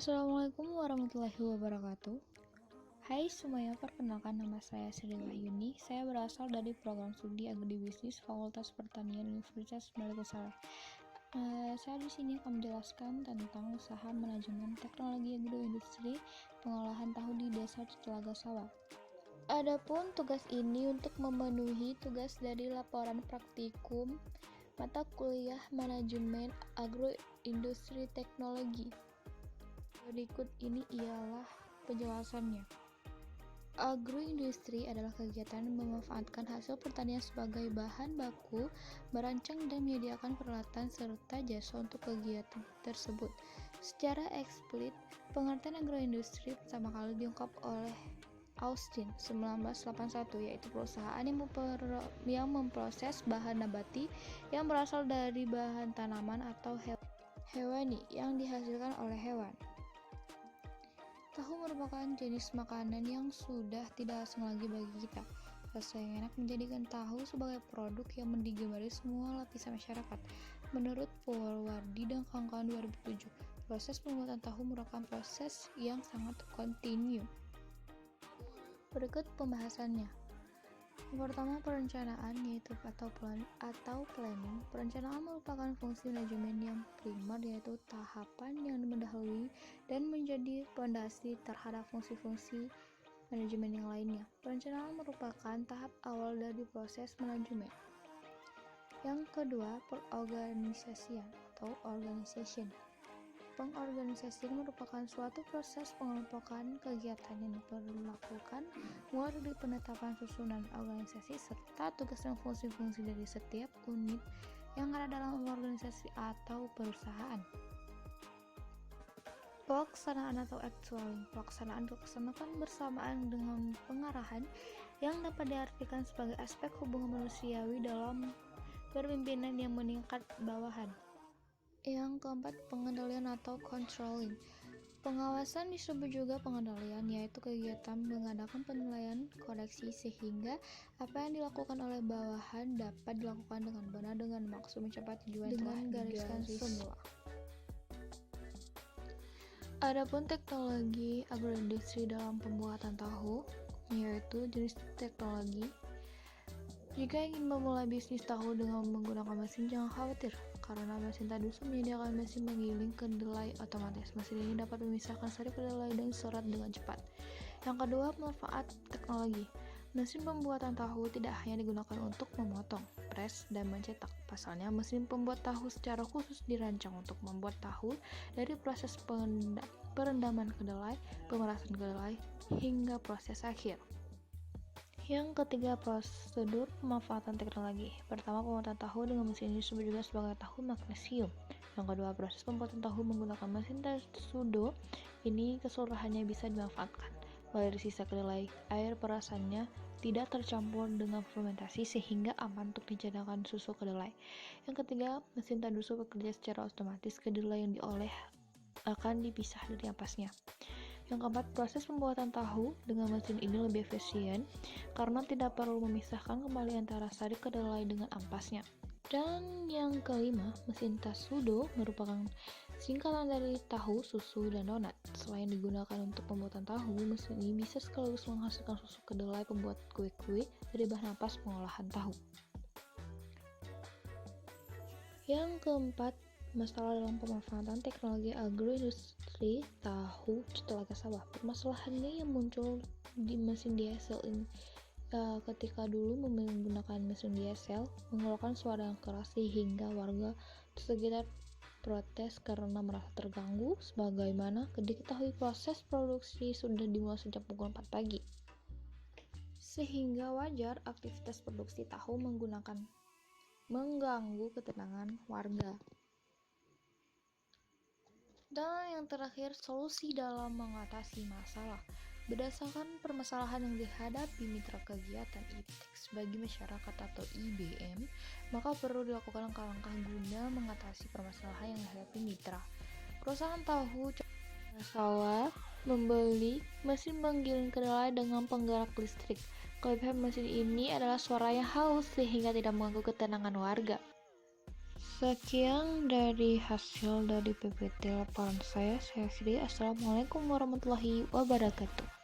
Assalamualaikum warahmatullahi wabarakatuh. Hai semuanya, perkenalkan nama saya Sri Wahyuni. Saya berasal dari program studi Agribisnis Fakultas Pertanian Universitas Merdeka Saleh. Saya di sini akan menjelaskan tentang usaha manajemen teknologi agroindustri pengolahan tahu di Desa Telaga Sawah. Adapun tugas ini untuk memenuhi tugas dari laporan praktikum mata kuliah manajemen agroindustri teknologi. Berikut ini ialah penjelasannya. Agroindustri adalah kegiatan memanfaatkan hasil pertanian sebagai bahan baku, merancang dan menyediakan peralatan serta jasa untuk kegiatan tersebut. Secara eksplisit, pengertian agroindustri pertama kali diungkap oleh Austin 1981, yaitu perusahaan yang memproses bahan nabati yang berasal dari bahan tanaman atau hewani yang dihasilkan oleh hewan. Tahu merupakan jenis makanan yang sudah tidak asing lagi bagi kita. Rasa yang enak menjadikan tahu sebagai produk yang digemari semua lapisan masyarakat. Menurut Purwardi dan kawan-kawan 2007, proses pembuatan tahu merupakan proses yang sangat kontinu. Berikut pembahasannya. Yang pertama, perencanaan yaitu atau planning. Perencanaan merupakan fungsi manajemen yang primer, yaitu tahapan yang mendahului dan menjadi fondasi terhadap fungsi-fungsi manajemen yang lainnya. Perencanaan merupakan tahap awal dari proses manajemen. Yang kedua, pengorganisasian atau organization. Pengorganisasian merupakan suatu proses pengelompokan kegiatan yang dilakukan mulai dari penetapan susunan organisasi serta tugas dan fungsi-fungsi dari setiap unit yang ada dalam organisasi atau perusahaan. Pelaksanaan atau actualing. Pelaksanaan dilaksanakan bersamaan dengan pengarahan yang dapat diartikan sebagai aspek hubungan manusiawi dalam kepemimpinan yang meningkat bawahan. Yang keempat, pengendalian atau controlling. Pengawasan disebut juga pengendalian, yaitu kegiatan mengadakan penilaian, koreksi sehingga apa yang dilakukan oleh bawahan dapat dilakukan dengan benar dengan maksud mencapai tujuan dengan gariskan semula. Adapun teknologi agroindustri dalam pembuatan tahu, yaitu jenis teknologi. Jika ingin memulai bisnis tahu dengan menggunakan mesin, jangan khawatir, karena mesin Tadusu menyediakan mesin menggiling kedelai otomatis. Mesin ini dapat memisahkan sari kedelai dan serat dengan cepat. Yang kedua, manfaat teknologi. Mesin pembuatan tahu tidak hanya digunakan untuk memotong, pres, dan mencetak. Pasalnya, mesin pembuat tahu secara khusus dirancang untuk membuat tahu dari proses perendaman kedelai, pemerasan kedelai, hingga proses akhir. Yang ketiga, prosedur pemanfaatan teknologi. Pertama, pembuatan tahu dengan mesin ini disebut juga sebagai tahu magnesium. Yang kedua, proses pembuatan tahu menggunakan mesin Tatsudo. Ini keseluruhannya bisa dimanfaatkan. Mulai dari sisa kedelai, air perasannya tidak tercampur dengan fermentasi sehingga aman untuk dijadikan susu kedelai. Yang ketiga, mesin Tatsudo bekerja secara otomatis. Kedelai yang diolah akan dipisah dari ampasnya. Yang keempat, proses pembuatan tahu dengan mesin ini lebih efisien karena tidak perlu memisahkan kembali antara sari kedelai dengan ampasnya. Dan yang kelima, mesin Tatsudo merupakan singkatan dari tahu, susu, dan donat. Selain digunakan untuk pembuatan tahu, mesin ini bisa sekaligus menghasilkan susu kedelai pembuat kue-kue dari bahan ampas pengolahan tahu. Yang keempat, masalah dalam pemanfaatan teknologi agroindustri tahu Telaga Sawah. Permasalahannya yang muncul di mesin diesel ini ketika dulu menggunakan mesin diesel mengeluarkan suara yang keras sehingga warga sekitar protes karena merasa terganggu. Sebagaimana diketahui, proses produksi sudah dimulai sejak pukul 4 pagi. Sehingga wajar aktivitas produksi tahu mengganggu ketenangan warga. Dan yang terakhir, solusi dalam mengatasi masalah. Berdasarkan permasalahan yang dihadapi mitra kegiatan ITEX bagi masyarakat atau IBM, maka perlu dilakukan langkah-langkah guna mengatasi permasalahan yang dihadapi mitra. Perusahaan tahu sawah membeli mesin penggiling kedelai dengan penggerak listrik. Kelebihan mesin ini adalah suara yang halus sehingga tidak mengganggu ketenangan warga. Sekian dari hasil dari PPT laporan saya Sri. Assalamualaikum warahmatullahi wabarakatuh.